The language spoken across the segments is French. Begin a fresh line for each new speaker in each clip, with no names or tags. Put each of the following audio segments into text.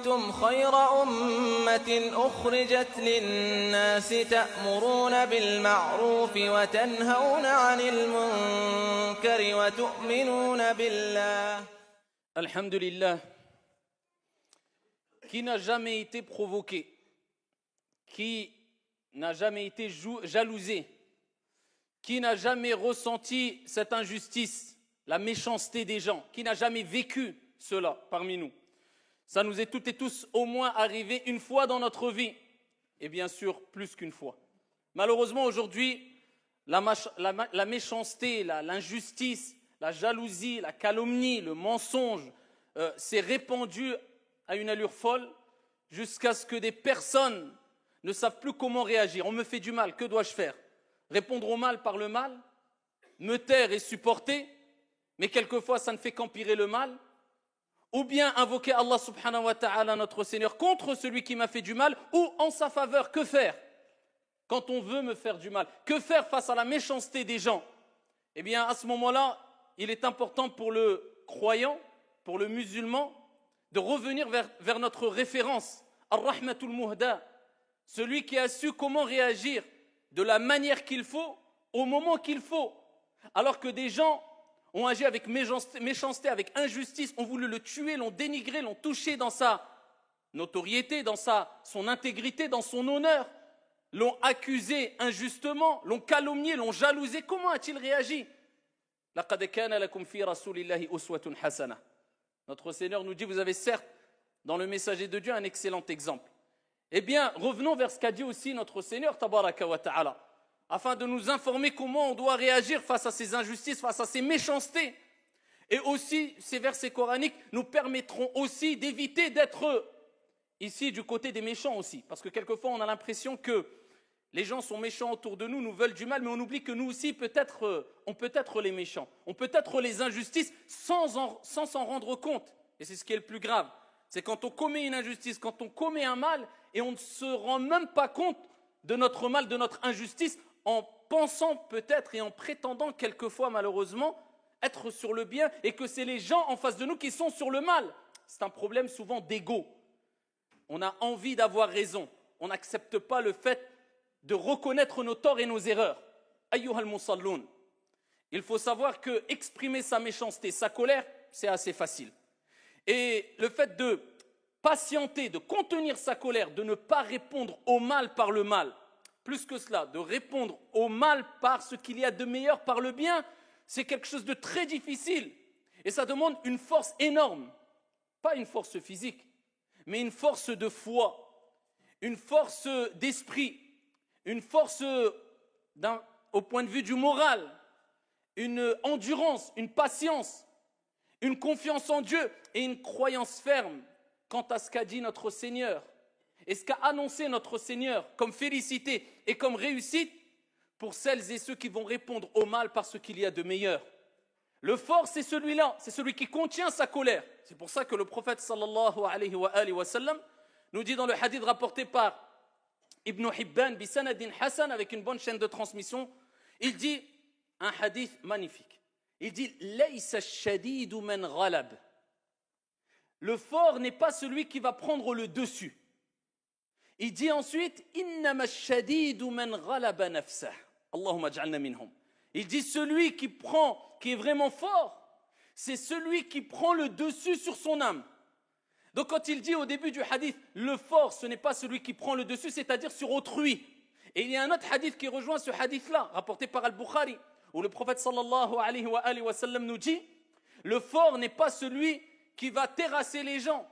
كنتم خير أمة أخرجت للناس تأمرون بالمعروف وتنهون عن المنكر وتؤمنون بالله.
Alhamdulillah, qui n'a jamais été provoqué, qui n'a jamais été jalousé, qui n'a jamais ressenti cette injustice, la méchanceté des gens, qui n'a jamais vécu cela parmi nous. Ça nous est toutes et tous au moins arrivé une fois dans notre vie, et bien sûr plus qu'une fois. Malheureusement aujourd'hui, la méchanceté, l'injustice, la jalousie, la calomnie, le mensonge s'est répandu à une allure folle jusqu'à ce que des personnes ne savent plus comment réagir. On me fait du mal, que dois-je faire? Répondre au mal par le mal, me taire et supporter, mais quelquefois ça ne fait qu'empirer le mal, ou bien invoquer Allah subhanahu wa ta'ala, notre Seigneur, contre celui qui m'a fait du mal, ou en sa faveur. Que faire quand on veut me faire du mal? Que faire face à la méchanceté des gens? Eh bien, à ce moment-là, il est important pour le croyant, pour le musulman, de revenir vers notre référence, Ar-Rahmatul Muhda, celui qui a su comment réagir de la manière qu'il faut, au moment qu'il faut. Alors que des gens ont agi avec méchanceté, avec injustice, ont voulu le tuer, l'ont dénigré, l'ont touché dans sa notoriété, dans son intégrité, dans son honneur, l'ont accusé injustement, l'ont calomnié, l'ont jalousé. Comment a-t-il réagi? لَقَدْ كَانَ لَكُمْ فِي رَسُولِ اللَّهِ أُسْوَةٌ حَسَنَةٌ. Notre Seigneur nous dit, vous avez certes dans le messager de Dieu un excellent exemple. Eh bien, revenons vers ce qu'a dit aussi notre Seigneur, tabaraka wa ta'ala, afin de nous informer comment on doit réagir face à ces injustices, face à ces méchancetés. Et aussi, ces versets coraniques nous permettront aussi d'éviter d'être ici du côté des méchants aussi. Parce que quelquefois, on a l'impression que les gens sont méchants autour de nous, nous veulent du mal, mais on oublie que nous aussi, on peut être les méchants. On peut être les injustices sans s'en rendre compte. Et c'est ce qui est le plus grave. C'est quand on commet une injustice, quand on commet un mal, et on ne se rend même pas compte de notre mal, de notre injustice, en pensant peut-être et en prétendant quelquefois malheureusement être sur le bien, et que c'est les gens en face de nous qui sont sur le mal. C'est un problème souvent d'ego. On a envie d'avoir raison. On n'accepte pas le fait de reconnaître nos torts et nos erreurs. Ayyuhal musalloun. Il faut savoir que exprimer sa méchanceté, sa colère, c'est assez facile. Et le fait de patienter, de contenir sa colère, de ne pas répondre au mal par le mal, plus que cela, de répondre au mal par ce qu'il y a de meilleur, par le bien, c'est quelque chose de très difficile. Et ça demande une force énorme. Pas une force physique, mais une force de foi, une force d'esprit, une force au point de vue du moral, une endurance, une patience, une confiance en Dieu et une croyance ferme quant à ce qu'a dit notre Seigneur et ce qu'a annoncé notre Seigneur comme félicité et comme réussite pour celles et ceux qui vont répondre au mal par ce qu'il y a de meilleur. Le fort, c'est celui-là, c'est celui qui contient sa colère. C'est pour ça que le prophète sallallahu alayhi wa sallam nous dit dans le hadith rapporté par Ibn Hibban bisanadin Hassan, avec une bonne chaîne de transmission, il dit un hadith magnifique. Il dit Laysa ash-shadidu man ghalab. Le fort n'est pas celui qui va prendre le dessus. Il dit ensuite Innama ash-shadidu man ghalaba nafsah. Allahumma ij'alna minhum. Il dit celui qui est vraiment fort, c'est celui qui prend le dessus sur son âme. Donc quand il dit au début du hadith, le fort, ce n'est pas celui qui prend le dessus, c'est-à-dire sur autrui. Et il y a un autre hadith qui rejoint ce hadith-là, rapporté par Al-Bukhari, où le prophète sallallahu alayhi wa sallam nous dit, le fort n'est pas celui qui va terrasser les gens,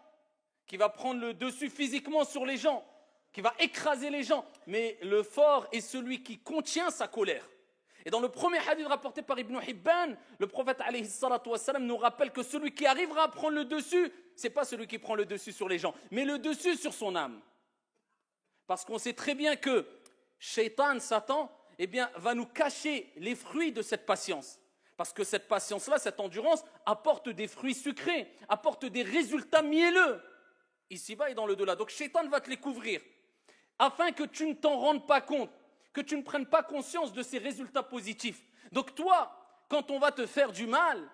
qui va prendre le dessus physiquement sur les gens, qui va écraser les gens, mais le fort est celui qui contient sa colère. Et dans le premier hadith rapporté par Ibn Hibban, le prophète alayhi salatu wa sallam nous rappelle que celui qui arrivera à prendre le dessus, c'est pas celui qui prend le dessus sur les gens, mais le dessus sur son âme. Parce qu'on sait très bien que Shaitan, Satan, eh bien, va nous cacher les fruits de cette patience. Parce que cette patience-là, cette endurance, apporte des fruits sucrés, apporte des résultats mielleux, ici-bas et dans le delà. Donc Shaitan va te les couvrir, afin que tu ne t'en rendes pas compte, que tu ne prennes pas conscience de ces résultats positifs. Donc toi, quand on va te faire du mal,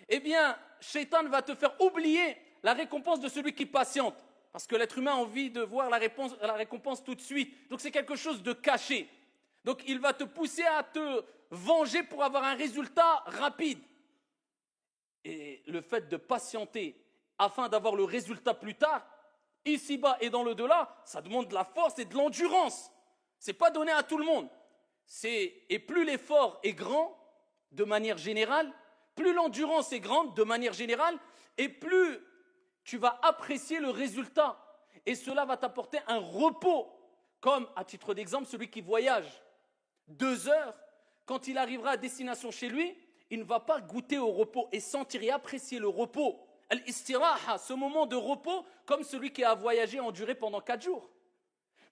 eh bien, Shaitan va te faire oublier la récompense de celui qui patiente. Parce que l'être humain a envie de voir la récompense tout de suite. Donc c'est quelque chose de caché. Donc il va te pousser à te venger pour avoir un résultat rapide. Et le fait de patienter afin d'avoir le résultat plus tard, ici-bas et dans le delà, ça demande de la force et de l'endurance. Ce n'est pas donné à tout le monde. Et plus l'effort est grand, de manière générale, plus l'endurance est grande, de manière générale, et plus tu vas apprécier le résultat. Et cela va t'apporter un repos. Comme, à titre d'exemple, celui qui voyage 2 heures, quand il arrivera à destination chez lui, il ne va pas goûter au repos et sentir et apprécier le repos. Al-istiraha, ce moment de repos, comme celui qui a voyagé et enduré pendant 4 jours.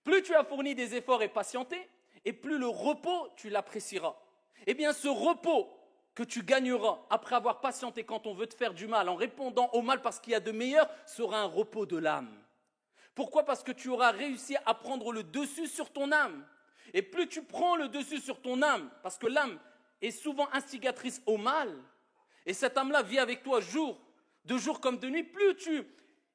Plus tu as fourni des efforts et patienté, et plus le repos, tu l'apprécieras. Eh bien, ce repos que tu gagneras après avoir patienté quand on veut te faire du mal, en répondant au mal parce qu'il y a de meilleur, sera un repos de l'âme. Pourquoi? Parce que tu auras réussi à prendre le dessus sur ton âme. Et plus tu prends le dessus sur ton âme, parce que l'âme est souvent instigatrice au mal, et cette âme-là vit avec toi de jour comme de nuit, plus tu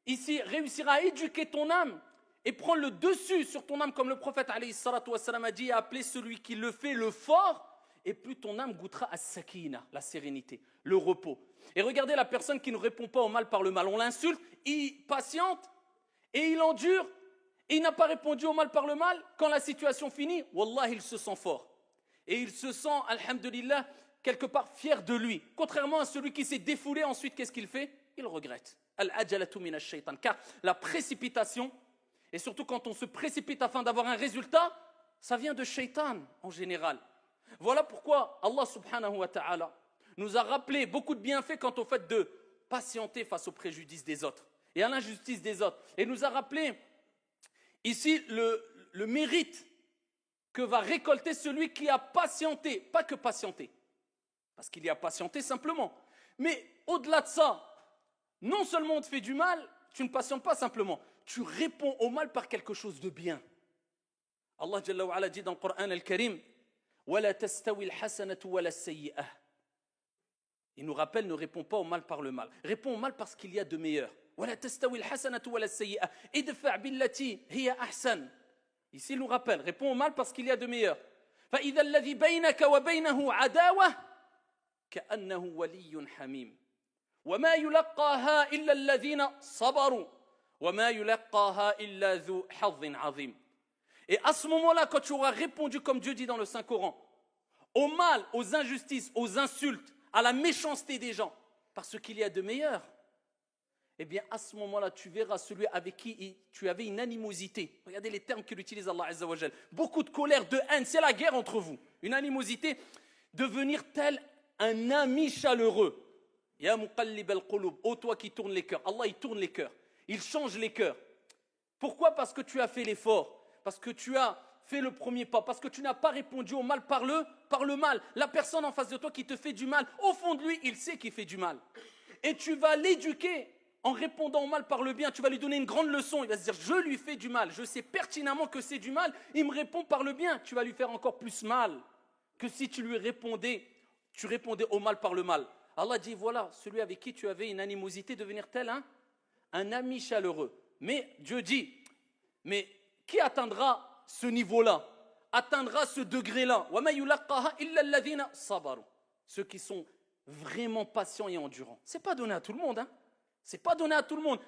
ici réussiras à éduquer ton âme et prendre le dessus sur ton âme, comme le prophète alayhi salatu wassalam a dit, a appelé celui qui le fait le fort, et plus ton âme goûtera à sakina, la sérénité, le repos. Et regardez la personne qui ne répond pas au mal par le mal. On l'insulte, il patiente et il endure, et il n'a pas répondu au mal par le mal. Quand la situation finit, wallah, il se sent fort. Et il se sent, alhamdulillah, quelque part fier de lui. Contrairement à celui qui s'est défoulé, ensuite, qu'est-ce qu'il fait? Il regrette. Al-ajalatu min ash-shaytan. Car la précipitation, et surtout quand on se précipite afin d'avoir un résultat, ça vient de shaitan en général. Voilà pourquoi Allah subhanahu wa ta'ala nous a rappelé beaucoup de bienfaits quant au fait de patienter face aux préjudices des autres et à l'injustice des autres. Et nous a rappelé ici le mérite que va récolter celui qui a patienté, pas que patienté, parce qu'il y a patienté simplement. Mais au-delà de ça, non seulement on te fait du mal, tu ne patientes pas simplement, tu réponds au mal par quelque chose de bien. Allah Jalla wa Ala dit dans le Coran al-Karim, وَلَا تَسْتَوِي الْحَسَنَةُ وَلَا السَّيِّئَةُ. Il nous rappelle, ne réponds pas au mal par le mal. Réponds au mal parce qu'il y a de meilleur. وَلَا تَسْتَوِي الْحَسَنَةُ وَلَا السَّيِّئَةُ. إِدْفَعْ بِالَّتِي هِيَ أَحْسَنُ. Ici, il nous rappelle, réponds au mal parce qu'il y a de meilleur. فَإِذَا الَّذِي بَيْنَكَ وَبَيْنَهُ عَدَاوَةٌ كَأَنَّهُ وَلِيٌّ حَمِيمٌ وَمَا يُلَقَّاهَا إِلَّا الَّذِينَ صَبَرُوا وَمَا يُلَقَّاهَا إِلَّا ذُو حَظٍّ عَظِيمٍ. Et à ce moment-là, quand tu auras répondu, comme Dieu dit dans le Saint-Coran, au mal, aux injustices, aux insultes, à la méchanceté des gens, parce qu'il y a de meilleurs, eh bien à ce moment-là, tu verras celui avec qui tu avais une animosité. Regardez les termes qu'il utilise Allah Azza wa Jal. Beaucoup de colère, de haine, c'est la guerre entre vous. Une animosité, devenir tel un ami chaleureux. Ya muqallib al-qulub, ô toi qui tourne les cœurs. Allah, il tourne les cœurs. Il change les cœurs. Pourquoi? Parce que tu as fait l'effort. Parce que tu as fait le premier pas, parce que tu n'as pas répondu au mal par le mal. La personne en face de toi qui te fait du mal, au fond de lui, il sait qu'il fait du mal. Et tu vas l'éduquer en répondant au mal par le bien. Tu vas lui donner une grande leçon. Il va se dire, je lui fais du mal. Je sais pertinemment que c'est du mal. Il me répond par le bien. Tu vas lui faire encore plus mal que si tu répondais au mal par le mal. Allah dit, voilà, celui avec qui tu avais une animosité, devenir tel un ami chaleureux. Mais Dieu dit, mais qui atteindra ce niveau-là, atteindra ce degré-là? Ceux qui sont vraiment patients et endurants. Ce n'est pas donné à tout le monde. Hein? Ce n'est pas donné à tout le monde.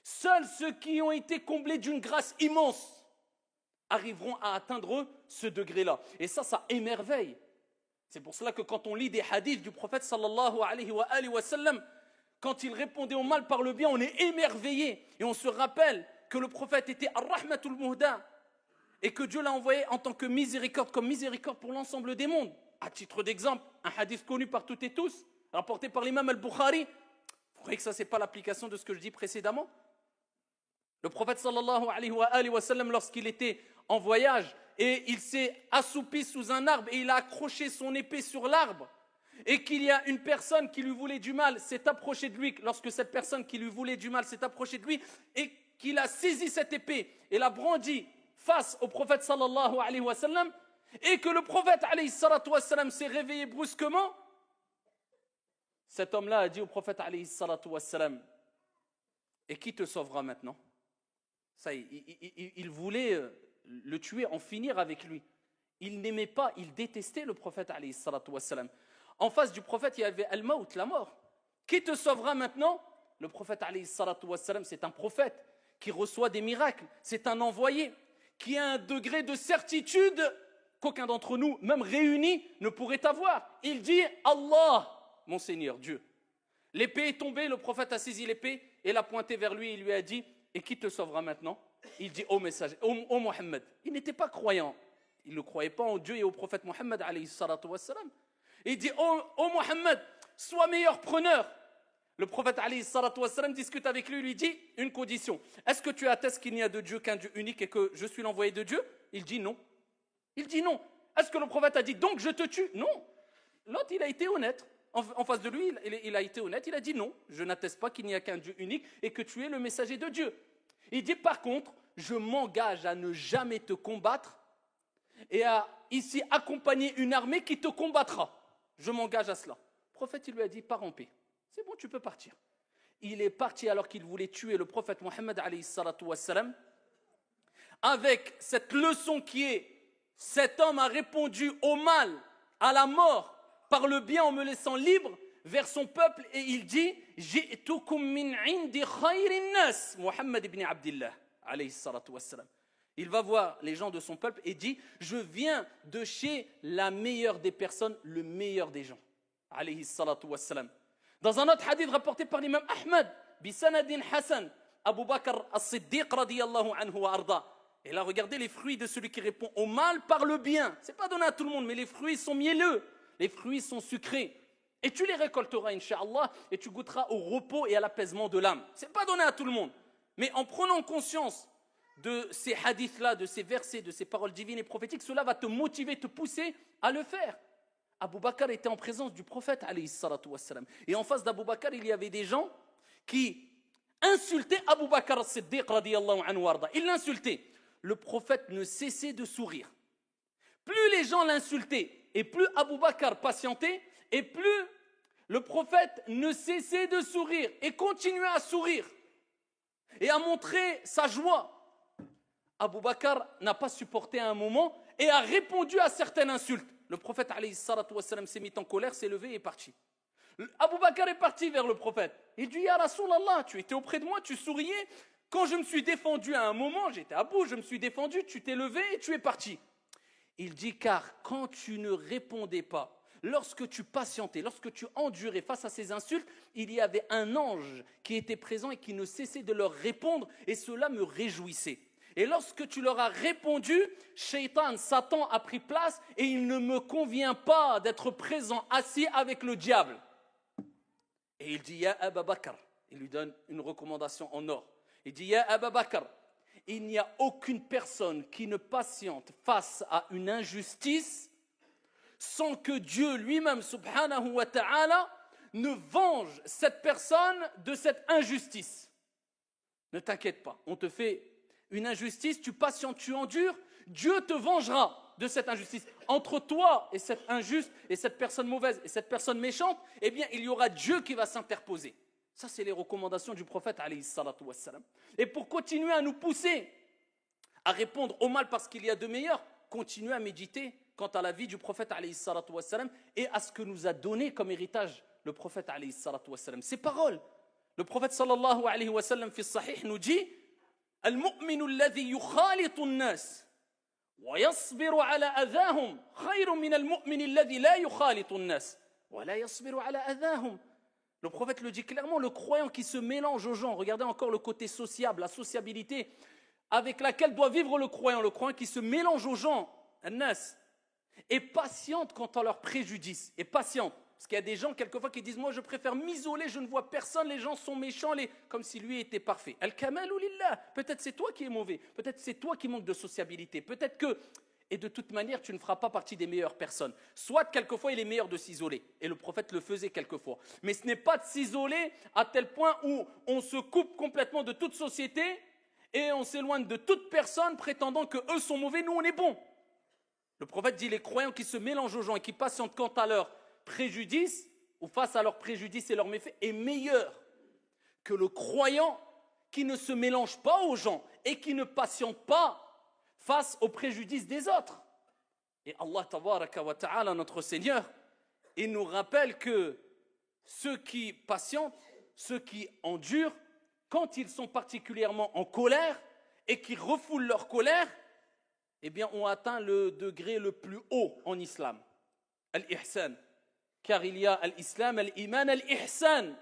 Seuls ceux qui ont été comblés d'une grâce immense arriveront à atteindre ce degré-là. Et ça émerveille. C'est pour cela que quand on lit des hadiths du prophète sallallahu alayhi wa sallam, quand il répondait au mal par le bien, on est émerveillé. Et on se rappelle que le prophète était ar-rahmatul muhda et que Dieu l'a envoyé en tant que miséricorde, comme miséricorde pour l'ensemble des mondes. À titre d'exemple, un hadith connu par toutes et tous, rapporté par l'imam al-Bukhari. Vous croyez que ça, ce n'est pas l'application de ce que je dis précédemment? Le prophète sallallahu alayhi wa sallam, lorsqu'il était en voyage et il s'est assoupi sous un arbre et il a accroché son épée sur l'arbre, et qu'il y a une personne qui lui voulait du mal, s'est approchée de lui, lorsque cette personne qui lui voulait du mal s'est approchée de lui, et qu'il a saisi cette épée et l'a brandie face au prophète sallallahu alayhi wa sallam, et que le prophète alayhi salatu wa sallam s'est réveillé brusquement, cet homme-là a dit au prophète alayhi salatu wassalam, et qui te sauvera maintenant? Ça, il voulait le tuer, en finir avec lui. Il n'aimait pas, il détestait le prophète alayhi salatu wassalam. En face du prophète, il y avait al-maut, la mort. Qui te sauvera maintenant? Le prophète alayhi salatu wassalam, c'est un prophète qui reçoit des miracles, c'est un envoyé qui a un degré de certitude qu'aucun d'entre nous, même réunis, ne pourrait avoir. Il dit Allah, mon Seigneur, Dieu. L'épée est tombée, le prophète a saisi l'épée et l'a pointée vers lui et lui a dit, et qui te sauvera maintenant? Il dit, ô messager, ô Mohammed. Il n'était pas croyant. Il ne croyait pas en Dieu et au prophète Mohammed alayhi salatu wassalam. Il dit, ô Mohammed, sois meilleur preneur. Le prophète alayhi salatu wassalam discute avec lui, lui dit une condition. Est-ce que tu attestes qu'il n'y a de Dieu qu'un Dieu unique et que je suis l'envoyé de Dieu? Il dit non. Il dit non. Est-ce que le prophète a dit donc je te tue? Non. L'autre, il a été honnête. En face de lui, il a été honnête. Il a dit non, je n'atteste pas qu'il n'y a qu'un Dieu unique et que tu es le messager de Dieu. Il dit par contre, je m'engage à ne jamais te combattre et à ici accompagner une armée qui te combattra. Je m'engage à cela. Le prophète, il lui a dit pars en paix. C'est bon, tu peux partir. Il est parti alors qu'il voulait tuer le prophète Mohammed alayhi salatu wassalam, avec cette leçon qui est cet homme a répondu au mal, à la mort, par le bien en me laissant libre vers son peuple, et il dit Ji'tukum min indi khayrin nas, Mohammed ibn Abdillah alayhi salatu wassalam. Il va voir les gens de son peuple et dit je viens de chez la meilleure des personnes, le meilleur des gens alayhi salatu wassalam. Dans un autre hadith rapporté par l'imam Ahmad, bisanadin Hassan, Abu Bakr as-Siddiq radiyallahu anhu wa arda. Et là, regardez les fruits de celui qui répond au mal par le bien. Ce n'est pas donné à tout le monde, mais les fruits sont mielleux, les fruits sont sucrés. Et tu les récolteras, incha'Allah, et tu goûteras au repos et à l'apaisement de l'âme. Ce n'est pas donné à tout le monde. Mais en prenant conscience de ces hadiths-là, de ces versets, de ces paroles divines et prophétiques, cela va te motiver, te pousser à le faire. Abu Bakr était en présence du prophète alayhi salatu wassalam. Et en face d'Abu Bakr, il y avait des gens qui insultaient Abu Bakr as-Siddiq radiyallahu anhu warda. Ils l'insultaient. Le prophète ne cessait de sourire. Plus les gens l'insultaient et plus Abu Bakr patientait, et plus le prophète ne cessait de sourire et continuait à sourire et à montrer sa joie. Abu Bakr n'a pas supporté à un moment et a répondu à certaines insultes. Le prophète alayhi salatu wassalam s'est mis en colère, s'est levé et est parti. Abu Bakr est parti vers le prophète. Il dit Ya Rasulallah, tu étais auprès de moi, tu souriais. Quand je me suis défendu à un moment, j'étais à bout, je me suis défendu, tu t'es levé et tu es parti. Il dit car quand tu ne répondais pas, lorsque tu patientais, lorsque tu endurais face à ces insultes, il y avait un ange qui était présent et qui ne cessait de leur répondre et cela me réjouissait. Et lorsque tu leur as répondu, Shaitan, Satan a pris place et il ne me convient pas d'être présent assis avec le diable. Et il dit Ya Aba Bakr, il lui donne une recommandation en or. Il dit Ya Aba Bakr, il n'y a aucune personne qui ne patiente face à une injustice sans que Dieu lui-même, subhanahu wa ta'ala, ne venge cette personne de cette injustice. Ne t'inquiète pas, on te fait une injustice, tu patientes, tu endures, Dieu te vengera de cette injustice. Entre toi et cette injuste, et cette personne mauvaise, et cette personne méchante, eh bien, il y aura Dieu qui va s'interposer. Ça, c'est les recommandations du prophète, alayhi salatu wassalam. Et pour continuer à nous pousser à répondre au mal parce qu'il y a de meilleurs, continuez à méditer quant à la vie du prophète, alayhi salatu wassalam, et à ce que nous a donné comme héritage le prophète, alayhi salatu wassalam. Ces paroles, le prophète, sallallahu alayhi wa sallam, fi sahih, nous dit المؤمن الذي يخالط الناس ويصبر على أذاهم خير من المؤمن الذي لا يخالط الناس ولا يصبر على أذاهم. Le prophète le dit clairement, le croyant qui se mélange aux gens, regardez encore le côté sociable, la sociabilité avec laquelle doit vivre le croyant qui se mélange aux gens, الناس, est patiente quant à leurs préjudices, est patiente. Parce qu'il y a des gens, quelquefois, qui disent « Moi, je préfère m'isoler, je ne vois personne, les gens sont méchants, comme si lui était parfait. » Al-kamalu lillah. Peut-être c'est toi qui es mauvais, peut-être c'est toi qui manques de sociabilité, peut-être que... Et de toute manière, tu ne feras pas partie des meilleures personnes. Soit, quelquefois, il est meilleur de s'isoler. Et le prophète le faisait quelquefois. Mais ce n'est pas de s'isoler à tel point où on se coupe complètement de toute société et on s'éloigne de toute personne prétendant qu'eux sont mauvais, nous on est bons. Le prophète dit « Les croyants qui se mélangent aux gens et qui patientent quant à leur préjudice, ou face à leurs préjudices et leurs méfaits est meilleur que le croyant qui ne se mélange pas aux gens et qui ne patiente pas face aux préjudices des autres. Et Allah tabaraka wa ta'ala, notre Seigneur, il nous rappelle que ceux qui patientent, ceux qui endurent, quand ils sont particulièrement en colère et qui refoulent leur colère, eh bien, ont atteint le degré le plus haut en islam. Al-ihsan. Car il y a al-islam, al-iman, al-ihsan.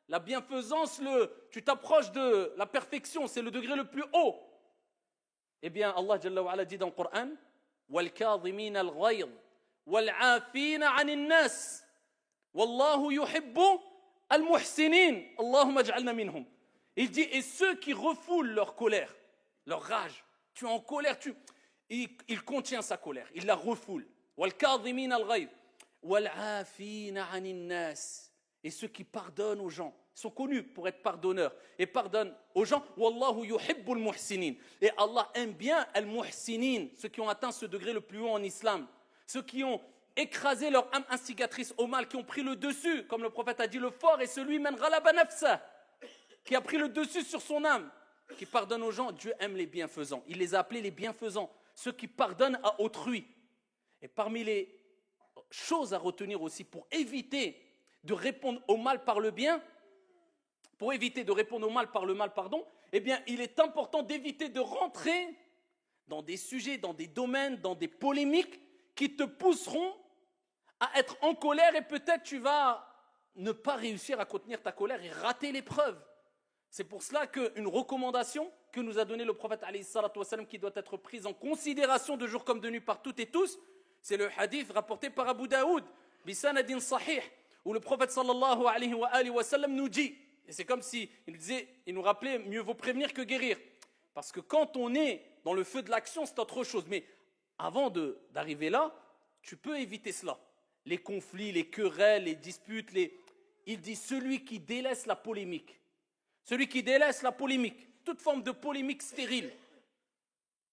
La bienfaisance, tu t'approches de la perfection, c'est le degré le plus haut. Eh bien, Allah Jalla wa Ala dit dans le Coran, وَالْكَاظِمِينَ الْغَيْظِ وَالْعَافِينَ عَنِ النَّاسِ وَاللَّهُ يُحِبُّ الْمُحْسِنِينَ اللهم اجعلنا منهم. Il dit, et ceux qui refoulent leur colère, leur rage, tu es en colère, il contient sa colère, il la refoule. وَالْكَاظِمِينَ الْغَيْظِ وَالْعَافِينَ عَنِ النَّاسِ. Et ceux qui pardonnent aux gens, sont connus pour être pardonneurs et pardonnent aux gens. Wallahu yuhibbul muhsinin. Et Allah aime bien al-muhsinin, ceux qui ont atteint ce degré le plus haut en islam, ceux qui ont écrasé leur âme instigatrice au mal, qui ont pris le dessus, comme le prophète a dit, le fort est celui man ghalaba nafsa, qui a pris le dessus sur son âme, qui pardonne aux gens. Dieu aime les bienfaisants. Il les a appelés les bienfaisants, ceux qui pardonnent à autrui. Et parmi les choses à retenir aussi pour éviter de répondre au mal par le bien, pour éviter de répondre au mal par le mal, eh bien, il est important d'éviter de rentrer dans des sujets, dans des domaines, dans des polémiques qui te pousseront à être en colère et peut-être tu vas ne pas réussir à contenir ta colère et rater l'épreuve. C'est pour cela qu'une recommandation que nous a donnée le prophète alayhi salatu wassalam, qui doit être prise en considération de jour comme de nuit par toutes et tous, c'est le hadith rapporté par Abu Daoud, bisanadin sahih, où le prophète sallallahu alayhi wa sallam nous dit, et c'est comme si il nous rappelait, mieux vaut prévenir que guérir. Parce que quand on est dans le feu de l'action, c'est autre chose. Mais avant d'arriver là, tu peux éviter cela. Les conflits, les querelles, les disputes, il dit celui qui délaisse la polémique. Celui qui délaisse la polémique, toute forme de polémique stérile.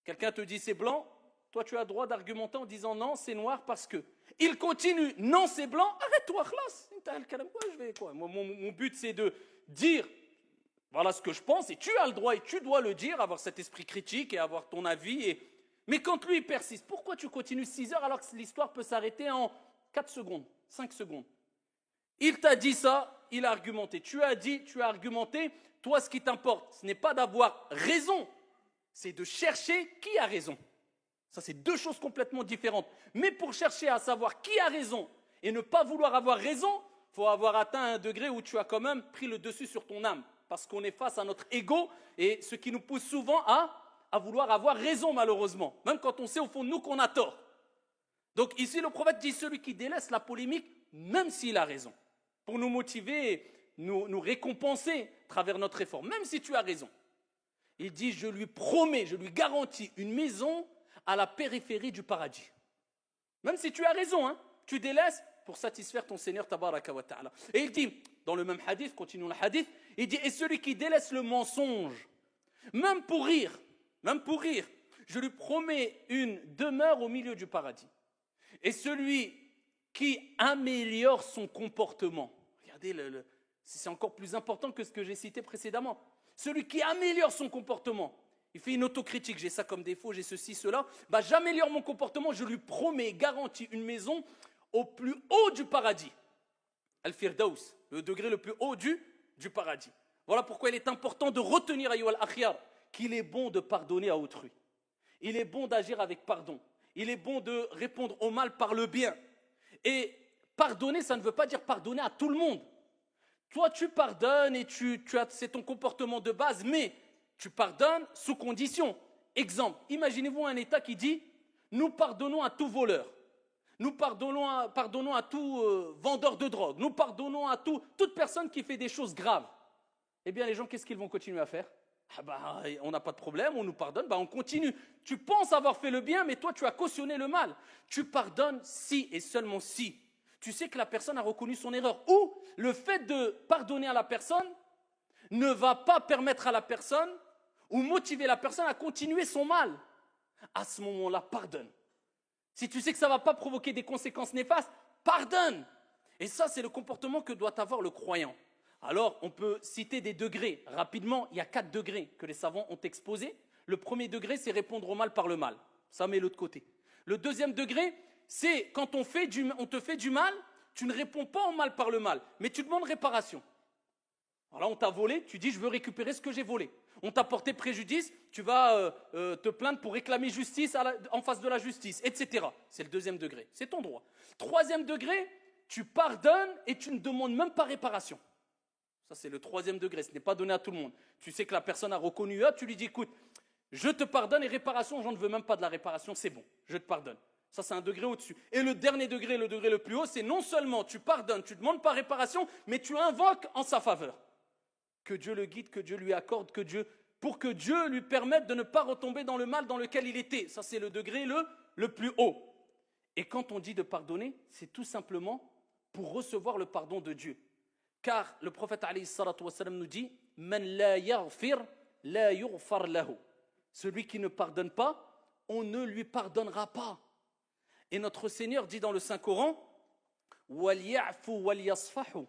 Quelqu'un te dit c'est blanc, toi tu as le droit d'argumenter en disant non, c'est noir parce que. Il continue, non c'est blanc, arrête-toi, khlas. Mon but c'est de dire voilà ce que je pense et tu as le droit et tu dois le dire, avoir cet esprit critique et avoir ton avis. Mais quand lui il persiste, pourquoi tu continues 6 heures alors que l'histoire peut s'arrêter en 4 secondes, 5 secondes? Il t'a dit ça, il a argumenté. Tu as dit, tu as argumenté. Toi, ce qui t'importe, ce n'est pas d'avoir raison, c'est de chercher qui a raison. Ça, c'est deux choses complètement différentes. Mais pour chercher à savoir qui a raison et ne pas vouloir avoir raison, il faut avoir atteint un degré où tu as quand même pris le dessus sur ton âme. Parce qu'on est face à notre ego et ce qui nous pousse souvent à vouloir avoir raison, malheureusement. Même quand on sait au fond de nous qu'on a tort. Donc ici, le prophète dit celui qui délaisse la polémique, même s'il a raison. Pour nous motiver et nous récompenser à travers notre effort, même si tu as raison. Il dit, je lui promets, je lui garantis une maison à la périphérie du paradis. Même si tu as raison, tu délaisses pour satisfaire ton Seigneur tabaraka wa ta'ala. Et il dit, dans le même hadith, continuons le hadith, il dit, et celui qui délaisse le mensonge, même pour rire, je lui promets une demeure au milieu du paradis. Et celui qui améliore son comportement, regardez, c'est encore plus important que ce que j'ai cité précédemment. Celui qui améliore son comportement, il fait une autocritique, j'ai ça comme défaut, j'ai ceci, cela, j'améliore mon comportement, je lui promets, garantis une maison au plus haut du paradis. Al-Firdaus, le degré le plus haut du paradis. Voilà pourquoi il est important de retenir, ayyuha al-akhyar, qu'il est bon de pardonner à autrui. Il est bon d'agir avec pardon. Il est bon de répondre au mal par le bien. Et pardonner, ça ne veut pas dire pardonner à tout le monde. Toi, tu pardonnes et c'est ton comportement de base, mais tu pardonnes sous condition. Exemple, imaginez-vous un État qui dit « Nous pardonnons à tout voleur, nous pardonnons à tout vendeur de drogue, nous pardonnons à toute personne qui fait des choses graves. » Eh bien, les gens, qu'est-ce qu'ils vont continuer à faire? On n'a pas de problème, on nous pardonne, on continue. Tu penses avoir fait le bien, mais toi, tu as cautionné le mal. Tu pardonnes si et seulement si tu sais que la personne a reconnu son erreur. Ou le fait de pardonner à la personne ne va pas permettre à la personne ou motiver la personne à continuer son mal. À ce moment-là, pardonne. Si tu sais que ça ne va pas provoquer des conséquences néfastes, pardonne. Et ça, c'est le comportement que doit avoir le croyant. Alors, on peut citer des degrés. Rapidement, il y a 4 degrés que les savants ont exposés. Le premier degré, c'est répondre au mal par le mal. Ça met l'autre côté. Le deuxième degré, c'est quand on te fait du mal, tu ne réponds pas au mal par le mal, mais tu demandes réparation. Alors là, on t'a volé, tu dis je veux récupérer ce que j'ai volé. On t'a porté préjudice, tu vas te plaindre pour réclamer justice en face de la justice, etc. C'est le deuxième degré, c'est ton droit. Troisième degré, tu pardonnes et tu ne demandes même pas réparation. Ça, c'est le troisième degré, ce n'est pas donné à tout le monde. Tu sais que la personne a reconnu, tu lui dis écoute, je te pardonne et réparation, j'en ne veux même pas de la réparation, c'est bon, je te pardonne. Ça, c'est un degré au-dessus. Et le dernier degré, le degré le plus haut, c'est non seulement tu pardonnes, tu ne demandes pas réparation, mais tu invoques en sa faveur. Que Dieu le guide, que Dieu lui accorde, pour que Dieu lui permette de ne pas retomber dans le mal dans lequel il était. Ça, c'est le degré le plus haut. Et quand on dit de pardonner, c'est tout simplement pour recevoir le pardon de Dieu. Car le prophète alayhi salatu wassalam nous dit « Man la yaghfir, la yughfar lahu » Celui qui ne pardonne pas, on ne lui pardonnera pas. Et notre Seigneur dit dans le Saint-Coran « Wal-ya'fu wal-yasfahu »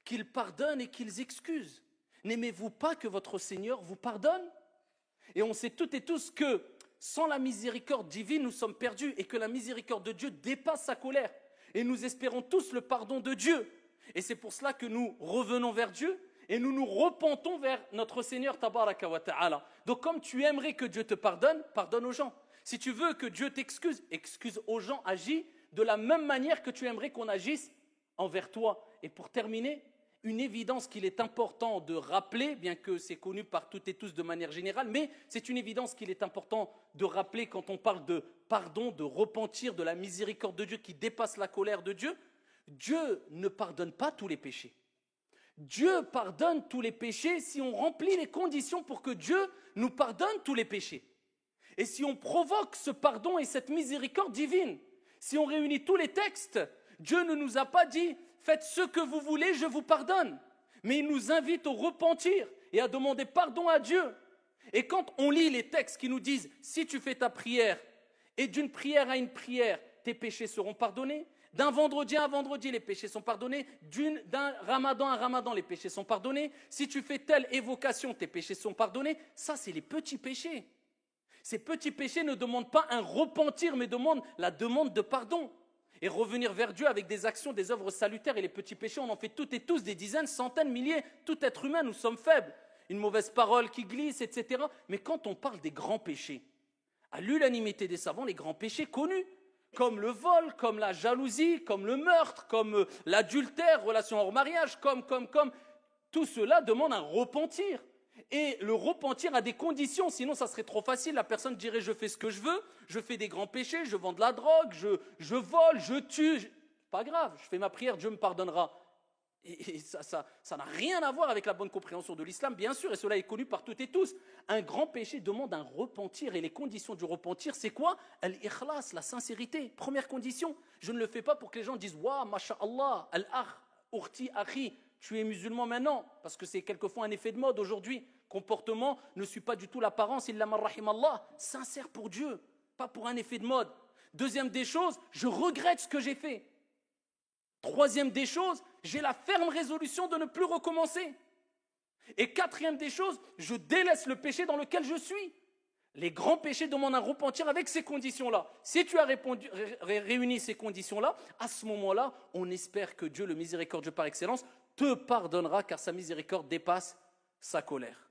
qu'ils pardonnent et qu'ils excusent. N'aimez-vous pas que votre Seigneur vous pardonne? Et on sait toutes et tous que sans la miséricorde divine, nous sommes perdus et que la miséricorde de Dieu dépasse sa colère. Et nous espérons tous le pardon de Dieu. Et c'est pour cela que nous revenons vers Dieu et nous nous repentons vers notre Seigneur Tabaraka wa Ta'ala. Donc comme tu aimerais que Dieu te pardonne, pardonne aux gens. Si tu veux que Dieu t'excuse, excuse aux gens, agis de la même manière que tu aimerais qu'on agisse envers toi. Et pour terminer, une évidence qu'il est important de rappeler, bien que c'est connu par toutes et tous de manière générale, mais c'est une évidence qu'il est important de rappeler quand on parle de pardon, de repentir, de la miséricorde de Dieu qui dépasse la colère de Dieu. Dieu ne pardonne pas tous les péchés. Dieu pardonne tous les péchés si on remplit les conditions pour que Dieu nous pardonne tous les péchés. Et si on provoque ce pardon et cette miséricorde divine, si on réunit tous les textes, Dieu ne nous a pas dit « faites ce que vous voulez, je vous pardonne ». Mais il nous invite au repentir et à demander pardon à Dieu. Et quand on lit les textes qui nous disent « si tu fais ta prière et d'une prière à une prière, tes péchés seront pardonnés », d'un vendredi à un vendredi, les péchés sont pardonnés, d'un ramadan à un ramadan, les péchés sont pardonnés, si tu fais telle évocation, tes péchés sont pardonnés, ça c'est les petits péchés. Ces petits péchés ne demandent pas un repentir, mais demandent la demande de pardon. Et revenir vers Dieu avec des actions, des œuvres salutaires. Et les petits péchés, on en fait toutes et tous, des dizaines, centaines, milliers. Tout être humain, nous sommes faibles. Une mauvaise parole qui glisse, etc. Mais quand on parle des grands péchés, à l'unanimité des savants, les grands péchés connus, comme le vol, comme la jalousie, comme le meurtre, comme l'adultère, relation hors mariage, comme, tout cela demande un repentir. Et le repentir a des conditions, sinon ça serait trop facile. La personne dirait je fais ce que je veux, je fais des grands péchés, je vends de la drogue, je vole, je tue. Pas grave, je fais ma prière, Dieu me pardonnera. Et ça n'a rien à voir avec la bonne compréhension de l'islam, bien sûr, et cela est connu par toutes et tous. Un grand péché demande un repentir, et les conditions du repentir, c'est quoi? Al-ikhlas, la sincérité. Première condition, je ne le fais pas pour que les gens disent « Wa, masha'Allah, al-akh, urti, akhi ». Tu es musulman maintenant, parce que c'est quelquefois un effet de mode aujourd'hui. Comportement ne suit pas du tout l'apparence, illa man rahimallah. Sincère pour Dieu, pas pour un effet de mode. Deuxième des choses, je regrette ce que j'ai fait. Troisième des choses, j'ai la ferme résolution de ne plus recommencer. Et quatrième des choses, je délaisse le péché dans lequel je suis. Les grands péchés demandent un repentir avec ces conditions-là. Si tu as réuni ces conditions-là, à ce moment-là, on espère que Dieu, le miséricordieux par excellence, te pardonnera car sa miséricorde dépasse sa colère.